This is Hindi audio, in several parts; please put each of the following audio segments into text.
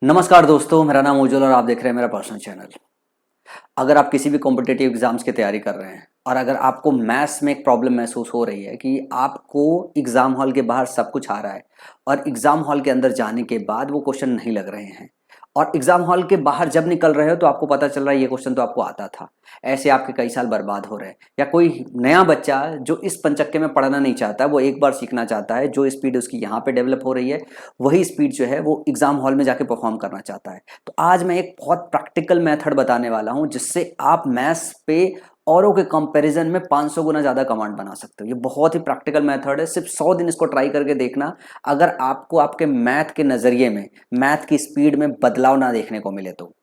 नमस्कार दोस्तों, मेरा नाम उज्जवल और आप देख रहे हैं मेरा पर्सनल चैनल। अगर आप किसी भी कॉम्पिटिटिव एग्जाम्स की तैयारी कर रहे हैं और अगर आपको मैथ्स में एक प्रॉब्लम महसूस हो रही है कि आपको एग्जाम हॉल के बाहर सब कुछ आ रहा है और एग्जाम हॉल के अंदर जाने के बाद वो क्वेश्चन नहीं लग रहे हैं और एग्जाम हॉल के बाहर जब निकल रहे हो तो आपको पता चल रहा है ये क्वेश्चन तो आपको आता था, ऐसे आपके कई साल बर्बाद हो रहे हैं। या कोई नया बच्चा जो इस पंचक्के में पढ़ना नहीं चाहता, वो एक बार सीखना चाहता है, जो स्पीड उसकी यहाँ पे डेवलप हो रही है वही स्पीड जो है वो एग्जाम हॉल में जाके परफॉर्म करना चाहता है। तो आज मैं एक बहुत प्रैक्टिकल मेथड बताने वाला हूं जिससे आप मैथ्स पे औरों के कंपैरिजन में 500 गुना ज्यादा कमांड बना सकते हो। ये बहुत ही प्रैक्टिकल मेथड है, सिर्फ 100 दिन इसको ट्राई करके देखना। अगर आपको आपके मैथ के नजरिए में, मैथ की स्पीड में बदलाव ना देखने को मिले तो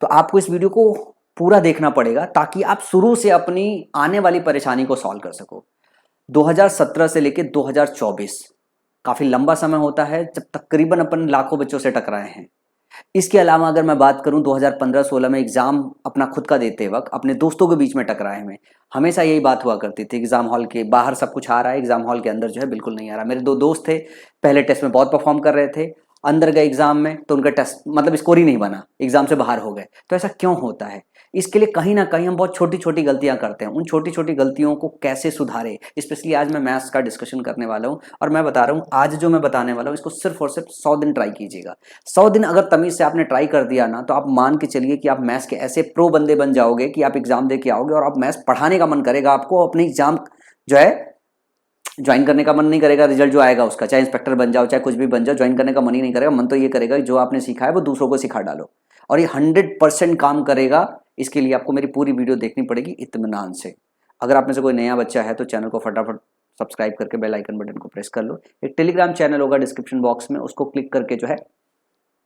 आपको इस वीडियो को पूरा देखना पड़ेगा ताकि आप शुरू से अपनी आने वाली परेशानी को सॉल्व कर सको। 2017 से लेकर 2024 काफी लंबा समय होता है जब तकरीबन अपन लाखों बच्चों से टकराए हैं। इसके अलावा अगर मैं बात करूं 2015-16 में एग्जाम अपना खुद का देते वक्त अपने दोस्तों के बीच में टकराए में हमेशा यही बात हुआ करती थी, एग्जाम हॉल के बाहर सब कुछ आ रहा है, एग्जाम हॉल के अंदर जो है बिल्कुल नहीं आ रहा। मेरे दो दोस्त थे, पहले टेस्ट में बहुत परफॉर्म कर रहे थे, अंदर गए एग्जाम में तो उनका टेस्ट मतलब स्कोर ही नहीं बना, एग्जाम से बाहर हो गए। तो ऐसा क्यों होता है? इसके लिए कहीं ना कहीं हम बहुत छोटी छोटी गलतियां करते हैं। उन छोटी छोटी गलतियों को कैसे सुधारे, स्पेशली आज मैं मैथ्स का डिस्कशन करने वाला हूं। और मैं बता रहा हूं आज जो मैं बताने वाला हूं इसको सिर्फ और सिर्फ 100 दिन ट्राई कीजिएगा। 100 दिन अगर तमीज से आपने ट्राई कर दिया ना तो आप मान के चलिए कि आप मैथ्स के ऐसे प्रो बंदे बन जाओगे कि आप एग्जाम दे के आओगे और आप मैथ्स पढ़ाने का मन करेगा आपको, अपने एग्जाम जो है ज्वाइन करने का मन नहीं करेगा। रिजल्ट जो आएगा उसका, चाहे इंस्पेक्टर बन जाओ चाहे कुछ भी बन जाओ, ज्वाइन करने का मन ही नहीं करेगा। मन तो ये करेगा जो आपने सीखा है वो दूसरों को सिखा डालो। और ये 100% काम करेगा। इसके लिए आपको मेरी पूरी वीडियो देखनी पड़ेगी इत्मीनान से। अगर आप में से कोई नया बच्चा है तो चैनल को फटाफट सब्सक्राइब करके बेल आइकन बटन को प्रेस कर लो। एक टेलीग्राम चैनल होगा डिस्क्रिप्शन बॉक्स में, उसको क्लिक करके जो है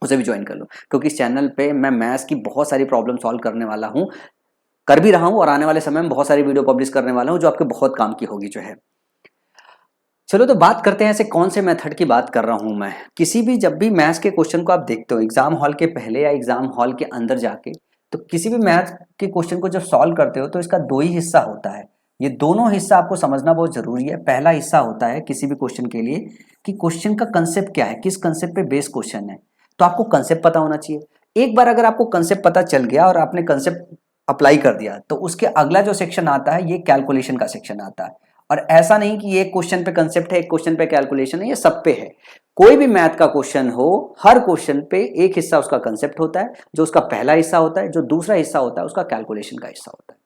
उसे भी ज्वाइन कर लो, क्योंकि इस चैनल पे मैं मैथ्स की बहुत सारी प्रॉब्लम सॉल्व करने वाला हूँ, कर भी रहा हूँ और आने वाले समय में बहुत सारी वीडियो पब्लिश करने वाला हूँ जो आपके बहुत काम की होगी जो है। चलो तो बात करते हैं ऐसे कौन से मेथड की बात कर रहा हूं मैं। किसी भी जब भी मैथ्स के क्वेश्चन को आप देखते हो एग्जाम हॉल के पहले या एग्जाम हॉल के अंदर जाके, तो किसी भी मैथ के क्वेश्चन को जब सॉल्व करते हो तो इसका दो ही हिस्सा होता है। ये दोनों हिस्सा आपको समझना बहुत जरूरी है। पहला हिस्सा होता है किसी भी क्वेश्चन के लिए कि क्वेश्चन का कंसेप्ट क्या है, किस कंसेप्ट पे बेस क्वेश्चन है। तो आपको कंसेप्ट पता होना चाहिए। एक बार अगर आपको कंसेप्ट पता चल गया और आपने कंसेप्ट अप्लाई कर दिया तो उसके अगला जो सेक्शन आता है ये कैलकुलेशन का सेक्शन आता है। और ऐसा नहीं कि एक क्वेश्चन पे कंसेप्ट है, एक क्वेश्चन पे कैलकुलेशन है, ये सब पे है। कोई भी मैथ का क्वेश्चन हो, हर क्वेश्चन पे एक हिस्सा उसका कंसेप्ट होता है जो उसका पहला हिस्सा होता है, जो दूसरा हिस्सा होता है उसका कैलकुलेशन का हिस्सा होता है।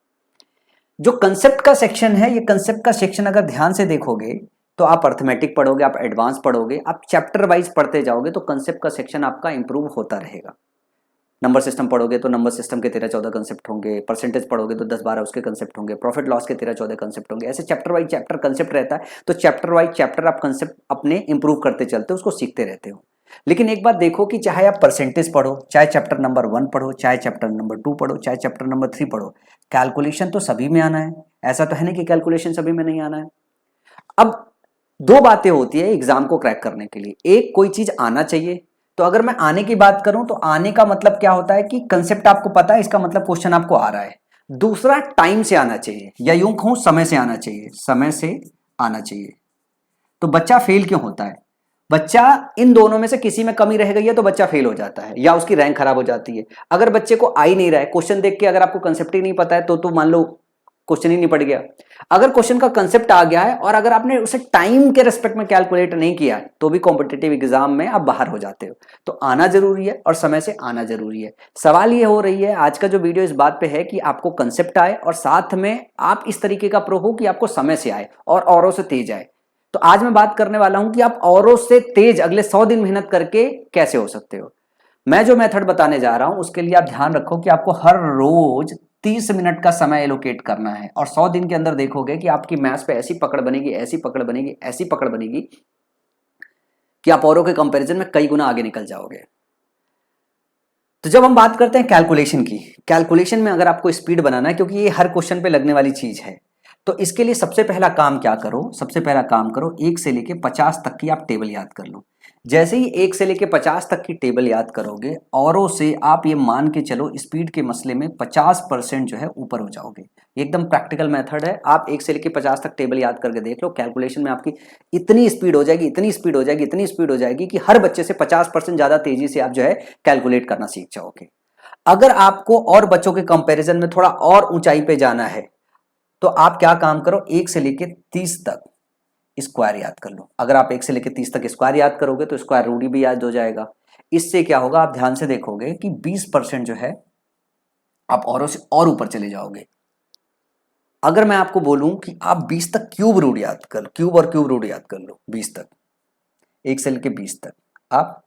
जो कंसेप्ट का सेक्शन है, ये कंसेप्ट का सेक्शन अगर ध्यान से देखोगे तो आप अर्थमेटिक पढ़ोगे, आप एडवांस पढ़ोगे, आप चैप्टर वाइज पढ़ते जाओगे तो कंसेप्ट का सेक्शन आपका इंप्रूव होता रहेगा। नंबर सिस्टम पढ़ोगे तो नंबर सिस्टम के 13-14 कंसेप्ट होंगे, परसेंटेज पढ़ोगे तो 10-12 उसके कंसेप्ट होंगे, प्रॉफिट लॉस के 13-14 कंसेप्ट होंगे। ऐसे चैप्टर वाइज चैप्टर कंसेप्ट रहता है, तो चैप्टर वाइज चैप्टर आप कंसेप्ट अपने इंप्रूव करते चलते हो, उसको सीखते रहते हो। लेकिन एक बात देखो कि चाहे आप परसेंटेज पढ़ो, चाहे चैप्टर नंबर 1 पढ़ो, चाहे चैप्टर नंबर 2 पढ़ो, चाहे चैप्टर नंबर 3 पढ़ो, कैलकुलेशन तो सभी में आना है। ऐसा तो है नहीं कि कैलकुलेशन सभी में नहीं आना है। अब दो बातें होती है एग्जाम को क्रैक करने के लिए। एक, कोई चीज आना चाहिए। तो अगर मैं आने की बात करूं तो आने का मतलब क्या होता है कि कंसेप्ट आपको पता है, इसका मतलब क्वेश्चन आपको आ रहा है। दूसरा, टाइम से आना चाहिए, या यूं कहूं समय से आना चाहिए, समय से आना चाहिए। तो बच्चा फेल क्यों होता है? बच्चा इन दोनों में से किसी में कमी रह गई है तो बच्चा फेल हो जाता है या उसकी रैंक खराब हो जाती है। अगर बच्चे को आ ही नहीं रहा है, क्वेश्चन देख के अगर आपको कंसेप्ट ही नहीं पता है तो मान लो क्वेश्चन ही नहीं पड़ गया। अगर क्वेश्चन का कंसेप्ट आ गया है और अगर आपने उसे टाइम के रेस्पेक्ट में कैलकुलेट नहीं किया है तो भी कॉम्पिटिटिव एग्जाम में आप बाहर हो जाते हो। तो आना जरूरी है और समय से आना जरूरी है। सवाल ये हो रही है आज का जो वीडियो इस बात पे है कि आपको कंसेप्ट आए और साथ में आप इस तरीके का प्रो हो कि आपको समय से आए और औरों से तेज आए। तो आज मैं बात करने वाला हूं कि आप औरों से तेज अगले 100 दिन मेहनत करके कैसे हो सकते हो। मैं जो मेथड बताने जा रहा हूं उसके लिए आप ध्यान रखो कि आपको हर रोज 30 मिनट का समय एलोकेट करना है और 100 दिन के अंदर देखोगे कि आपकी मैथ्स पे ऐसी पकड़ बनेगी, ऐसी पकड़ बनेगी, ऐसी पकड़ बनेगी कि आप औरों के कंपैरिजन में कई गुना आगे निकल जाओगे। तो जब हम बात करते हैं कैलकुलेशन की, कैलकुलेशन में अगर आपको स्पीड बनाना है, क्योंकि ये हर क्वेश्चन पे लगने वाली चीज है, तो इसके लिए सबसे पहला काम क्या करो, सबसे पहला काम करो 1 से लेके 50 तक की आप टेबल याद कर लो। जैसे ही 1 से लेके 50 तक की टेबल याद करोगे, औरों से आप ये मान के चलो स्पीड के मसले में 50% जो है ऊपर हो जाओगे। एकदम प्रैक्टिकल मेथड है। आप 1 से लेके 50 तक टेबल याद करके देख लो, कैलकुलेशन में आपकी इतनी स्पीड हो जाएगी, इतनी स्पीड हो जाएगी, इतनी स्पीड हो जाएगी कि हर बच्चे से 50% ज्यादा तेजी से आप जो है कैलकुलेट करना सीख जाओगे। अगर आपको और बच्चों के कंपैरिजन में थोड़ा और ऊंचाई पे जाना है तो आप क्या काम करो, 1 से लेके 30 तक स्क्वायर याद कर लो। अगर आप 1 से लेकर 30 तक स्क्वायर याद करोगे तो स्क्वायर रूट भी याद हो जाएगा। इससे क्या होगा, आप ध्यान से देखोगे कि 20% जो है आप औरों से और ऊपर चले जाओगे। अगर मैं आपको बोलूं कि आप 20 तक क्यूब रूट याद कर लो, क्यूब और क्यूब रूट याद कर लो 20 तक, 1 से लेकर 20 तक आप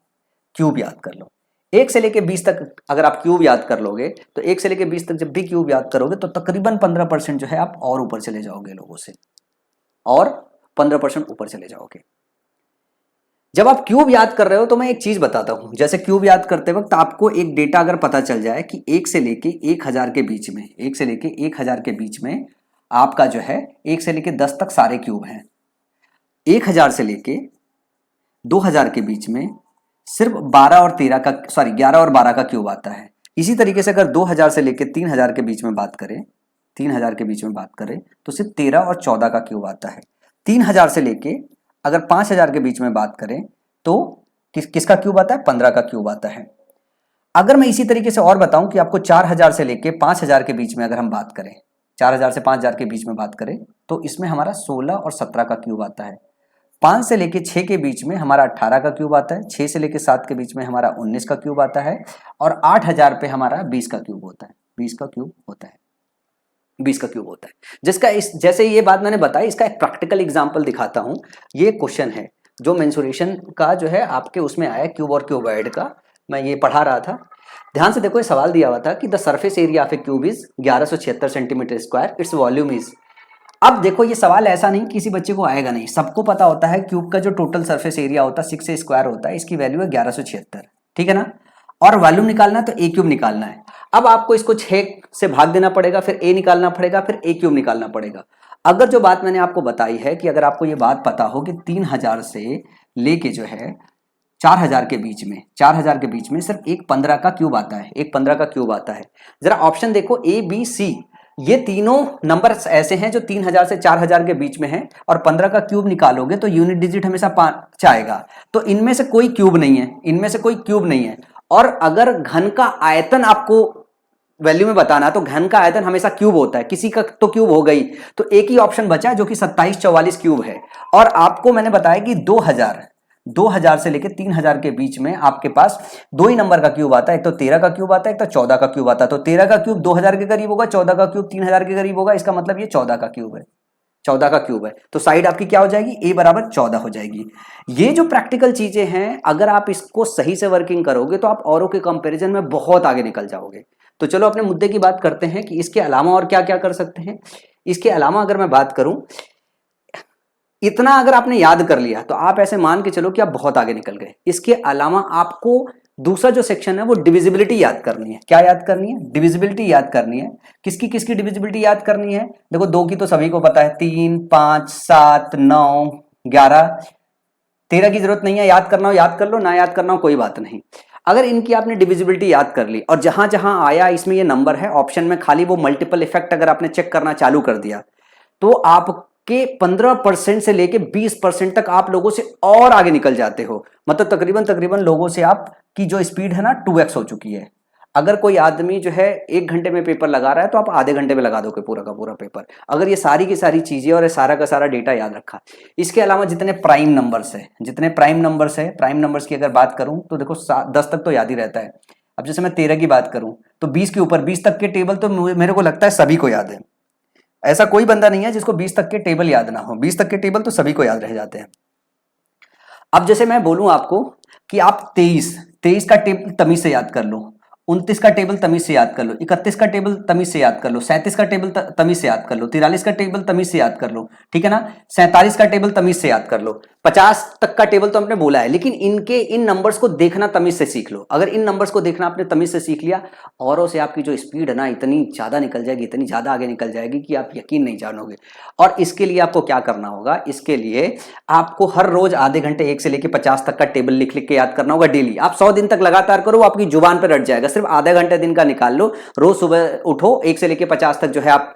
क्यूब याद कर लो। 1 से लेकर 20 तक अगर आप क्यूब याद कर लोगे तो 1 से लेकर 20 तक जब भी क्यूब याद करोगे तो तकरीबन 15% जो है आप और ऊपर चले जाओगे लोगों से, और 15% ऊपर चले जाओगे। जब आप क्यूब याद कर रहे हो तो मैं एक चीज बताता हूं। जैसे क्यूब याद करते वक्त आपको एक डेटा अगर पता चल जाए कि 1 से लेके 1000 के बीच में, 1 से लेके 1000 के बीच में आपका जो है 1 से लेके 10 तक सारे क्यूब हैं, 1000 से लेके 2000 के बीच में सिर्फ 12 और 13 का, सॉरी 11 और 12 का क्यूब आता है। इसी तरीके से अगर 2000 से लेके 3000 के बीच में बात करें, 3000 के बीच में बात करें तो सिर्फ 13 और 14 का क्यूब आता है। 3000 से लेके अगर 5000 के बीच में बात करें तो किसका क्यूब आता है, 15 का क्यूब आता है। अगर मैं इसी तरीके से और बताऊं कि आपको 4000 से लेके 5000 के बीच में अगर हम बात करें, 4000 से 5000 के बीच में बात करें तो इसमें हमारा 16 और 17 का क्यूब आता है। 5 से लेके 6 के बीच में हमारा 18 का क्यूब आता है। 6 से लेके 7 के बीच में हमारा 19 का क्यूब आता है। और 8000 पे हमारा 20 का क्यूब होता है, 20 का क्यूब होता है, 20 का क्यूब होता है। जिसका इस जैसे ये बात मैंने बताई, इसका एक प्रैक्टिकल एग्जांपल दिखाता हूं। ये क्वेश्चन है जो मेंसुरेशन का जो है आपके उसमें आया, क्यूब और क्यूबॉइड का, मैं ये पढ़ा रहा था। ध्यान से देखो, ये सवाल दिया हुआ था कि the surface area of A cube is 1176 centimetre square, its volume is. अब देखो ये सवाल ऐसा नहीं किसी बच्चे को आएगा नहीं, सबको पता होता है क्यूब का जो टोटल सरफेस एरिया होता है 6 से स्क्वायर होता है, इसकी वैल्यू है 1176, ठीक है ना। और वॉल्यूम निकालना है तो ए क्यूब निकालना है। अब आपको इसको 6 से भाग देना पड़ेगा, फिर ए निकालना पड़ेगा, फिर ए क्यूब निकालना पड़ेगा। अगर जो बात मैंने आपको बताई है कि अगर आपको ये बात पता हो कि 3000 से लेके जो है 4000 के बीच में, 4000 के बीच में सिर्फ एक 15 का क्यूब आता है, एक 15 का क्यूब आता है। जरा ऑप्शन देखो ए बी सी, ये तीनों नंबर ऐसे हैं जो 3000 से 4000 के बीच में हैं, और 15 का क्यूब निकालोगे तो यूनिट डिजिट हमेशा 5 आएगा। तो इनमें से कोई क्यूब नहीं है, इनमें से कोई क्यूब नहीं है। और अगर घन का आयतन आपको वैल्यू में बताना, तो घन का आयतन हमेशा क्यूब होता है, किसी का तो क्यूब हो गई, तो एक ही ऑप्शन बचा जो कि 2744 क्यूब है। और आपको मैंने बताया कि 2000 से लेकर 3000 के बीच में आपके पास दो ही नंबर का क्यूब आता है, एक तो 13 का क्यूब आता है, एक तो 14 का क्यूब आता है। तो 13 का क्यूब 2000 के करीब होगा, 14 का क्यूब 3000 के करीब होगा, इसका मतलब ये 14 का क्यूब है, 14 का क्यूब है। तो साइड आपकी क्या हो जाएगी, ए बराबर 14 हो जाएगी। ये जो प्रैक्टिकल चीजें हैं, अगर आप इसको सही से वर्किंग करोगे तो आप औरों के कंपैरिजन में बहुत आगे निकल जाओगे। तो चलो अपने मुद्दे की बात करते हैं कि इसके अलावा और क्या क्या कर सकते हैं। इसके अलावा अगर मैं बात करूं, इतना अगर आपने याद कर लिया तो आप ऐसे मान के चलो कि आप बहुत आगे निकल गए। इसके अलावा आपको दूसरा जो सेक्शन है वो डिविजिबिलिटी याद करनी है। क्या याद करनी है, डिविजिबिलिटी याद करनी है। किसकी किसकी डिविजिबिलिटी याद करनी है, देखो 2 की तो सभी को पता है, 3, 5, 7, 9, 11, 13 की जरूरत नहीं है, याद करना हो याद कर लो, ना याद करना हो कोई बात नहीं। अगर इनकी आपने डिविजिबिलिटी याद कर ली और जहां जहां आया इसमें ये नंबर है, ऑप्शन में खाली वो मल्टीपल इफेक्ट अगर आपने चेक करना चालू कर दिया तो आपके 15% से लेके 20% तक आप लोगों से और आगे निकल जाते हो। मतलब तकरीबन लोगों से आपकी जो स्पीड है ना 2x हो चुकी है। अगर कोई आदमी जो है 1 घंटे में पेपर लगा रहा है तो आप आधे घंटे में लगा दोगे पूरा का पूरा पेपर, अगर ये सारी की सारी चीजें और ये सारा का सारा डेटा याद रखा। इसके अलावा जितने प्राइम नंबर्स है, प्राइम नंबर्स की अगर बात करूं तो देखो 10 तक तो याद ही रहता है। अब जैसे मैं 13 की बात करूं तो 20 के ऊपर 20 तक के टेबल तो मेरे को लगता है सभी को याद है। ऐसा कोई बंदा नहीं है जिसको 20 तक के टेबल याद ना हो, 20 तक के टेबल तो सभी को याद रह जाते हैं। अब जैसे मैं बोलूं आपको कि आप 23 का टेबल तमीज से याद कर लो, 29 का टेबल तमीज से याद कर लो, 31 का टेबल तमीज से याद कर लो, 37 का टेबल तमीज से याद कर लो, 43 का टेबल तमीज से याद कर लो, ठीक है ना, 47 का टेबल तमीज से याद कर लो। 50 तक का टेबल तो हमने बोला है, लेकिन इनके इन नंबर्स को देखना तमीज से सीख लो। अगर इन नंबर्स को देखना आपने तमीज से सीख लिया, औरों से आपकी जो स्पीड है ना इतनी ज़्यादा निकल जाएगी, इतनी ज़्यादा आगे निकल जाएगी कि आप यकीन नहीं जानोगे। और इसके लिए आपको क्या करना होगा, इसके लिए आपको हर रोज आधे घंटे 1 से लेकर 50 तक का टेबल लिख लिख के याद करना होगा डेली। आप 100 दिन तक लगातार करो, वो आपकी जुबान पर रट जाएगा। सिर्फ आधा घंटे दिन का निकाल लो, रोज सुबह उठो, 1 से लेकर 50 तक जो है आप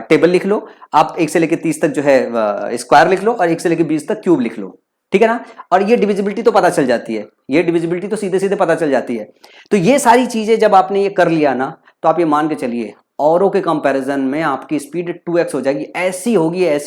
टेबल लिख लो। आप 1 से लेकर 30 तक जो है स्क्वायर लिख लो, और 1 से लेकर 20 तक क्यूब लिख लो, ठीक है ना। और ये डिविजिबिलिटी तो पता चल जाती है, ये डिविजिबिलिटी तो सीधे सीधे पता चल जाती है। तो ये सारी चीजें जब आपने ये कर लिया ना, तो आप ये मान के चलिए औरों के कंपैरिजन में आपकी स्पीड 2x हो जाएगी। ऐसी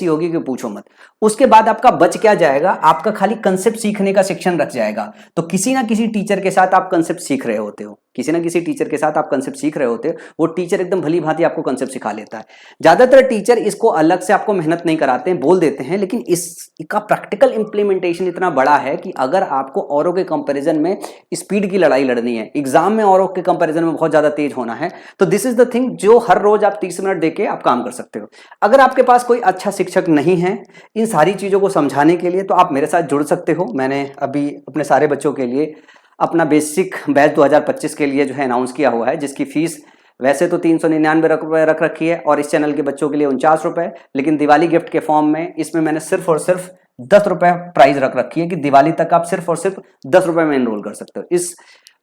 होगी कि पूछो मत। उसके बाद आपका बच क्या जाएगा, आपका खाली कंसेप्ट सीखने का सेक्शन रख जाएगा। तो किसी ना किसी टीचर के साथ आप कंसेप्ट सीख रहे होते हो, किसी ना किसी टीचर के साथ आप कंसेप्ट सीख रहे होते हो, वो टीचर एकदम भली भांति आपको कंसेप्ट सिखा लेता है। ज्यादातर टीचर इसको अलग से आपको मेहनत नहीं कराते हैं, बोल देते हैं, लेकिन इसका प्रैक्टिकल इंप्लीमेंटेशन इतना बड़ा है कि अगर आपको औरों के कंपैरिजन में स्पीड की लड़ाई लड़नी है, एग्जाम में औरों के कंपैरिजन में बहुत ज्यादा तेज होना है, तो दिस इज द थिंग जो हर रोज आप 30 मिनट देके आप काम कर सकते हो। अगर आपके पास कोई अच्छा शिक्षक नहीं है इन सारी चीजों को समझाने के लिए, तो आप मेरे साथ जुड़ सकते हो। मैंने अभी अपने सारे बच्चों के लिए अपना बेसिक बैच 2025 के लिए जो है अनाउंस किया हुआ है, जिसकी फीस वैसे तो 399 रुपये रख रखी है, और इस चैनल के बच्चों के लिए 49 रुपये, लेकिन दिवाली गिफ्ट के फॉर्म में इसमें मैंने सिर्फ और सिर्फ 10 रुपये प्राइस रख रखी है कि दिवाली तक आप सिर्फ और सिर्फ 10 रुपये में एनरोल कर सकते हो। इस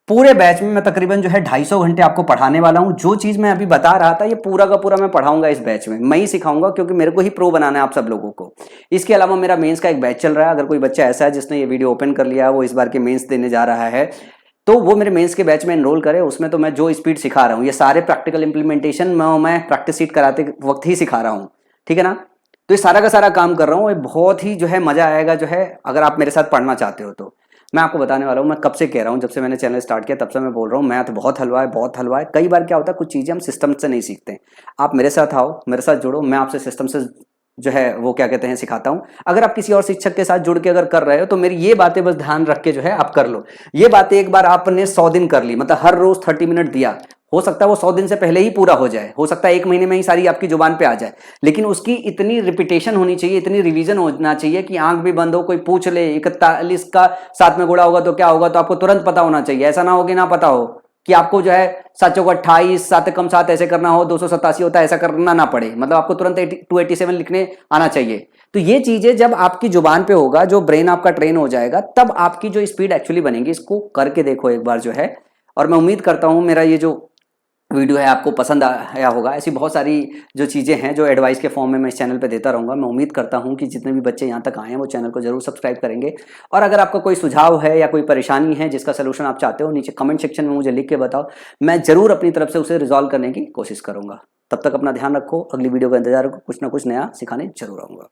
पूरे बैच में मैं तकरीबन जो है 250 घंटे आपको पढ़ाने वाला हूं। जो चीज मैं अभी बता रहा था ये पूरा का पूरा मैं पढ़ाऊंगा इस बैच में, मैं ही सिखाऊंगा, क्योंकि मेरे को ही प्रो बनाना है आप सब लोगों को। इसके अलावा मेरा मेंस का एक बैच चल रहा है। अगर कोई बच्चा ऐसा है जिसने ये वीडियो ओपन कर लिया है, वो इस बार के मेंस देने जा रहा है, तो वो मेरे मेंस के बैच में एनरोल करे। उसमें तो मैं जो स्पीड सिखा रहा हूँ, ये सारे प्रैक्टिकल इंप्लीमेंटेशन मैं प्रैक्टिस शीट कराते वक्त ही सिखा रहा हूँ, ठीक है ना। तो ये सारा का सारा काम कर रहा हूँ, ये बहुत ही जो है मजा आएगा जो है, अगर आप मेरे साथ पढ़ना चाहते हो तो। मैं आपको बताने वाला हूँ, मैं कब से कह रहा हूँ, जब से मैंने चैनल स्टार्ट किया तब से मैं बोल रहा हूँ, मैथ बहुत हलवा है, बहुत हलवा है। कई बार क्या होता है, कुछ चीज़ें हम सिस्टम से नहीं सीखते। आप मेरे साथ आओ, मेरे साथ जुड़ो, मैं आपसे सिस्टम से जो है वो क्या कहते हैं सिखाता हूँ। अगर आप किसी और शिक्षक के साथ जुड़ के अगर कर रहे हो, तो मेरी ये बातें बस ध्यान रख के जो है आप कर लो। ये बातें एक बार आपने 100 दिन कर ली, मतलब हर रोज 30 मिनट दिया, हो सकता है वो 100 दिन से पहले ही पूरा हो जाए, हो सकता है 1 महीने में ही सारी आपकी जुबान पे आ जाए, लेकिन उसकी इतनी रिपीटेशन होनी चाहिए, इतनी रिवीजन होना चाहिए कि आंख भी बंद हो, कोई पूछ ले 41 का 7 में गुणा होगा तो क्या होगा, तो आपको तुरंत पता होना चाहिए। ऐसा ना हो कि ना पता हो, कि आपको जो है 7 चौका 28, 7 कम 7 ऐसे करना हो, 287 होता है ऐसा करना ना पड़े, मतलब आपको तुरंत 287 लिखने आना चाहिए। तो ये चीजें जब आपकी जुबान पे होगा, जो ब्रेन आपका ट्रेन हो जाएगा, तब आपकी जो स्पीड एक्चुअली बनेगी। इसको करके देखो एक बार जो है, और मैं उम्मीद करता हूँ मेरा ये जो वीडियो है आपको पसंद आया होगा। ऐसी बहुत सारी जो चीज़ें हैं जो एडवाइस के फॉर्म में मैं इस चैनल पे देता रहूँगा। मैं उम्मीद करता हूँ कि जितने भी बच्चे यहाँ तक आए हैं वो चैनल को जरूर सब्सक्राइब करेंगे। और अगर आपका कोई सुझाव है या कोई परेशानी है जिसका सलूशन आप चाहते हो, नीचे कमेंट सेक्शन में मुझे लिख के बताओ, मैं जरूर अपनी तरफ से उसे रिजॉल्व करने की कोशिश करूँगा। तब तक अपना ध्यान रखो, अगली वीडियो का इंतजार रखो, कुछ ना कुछ नया सिखाने जरूर आऊँगा।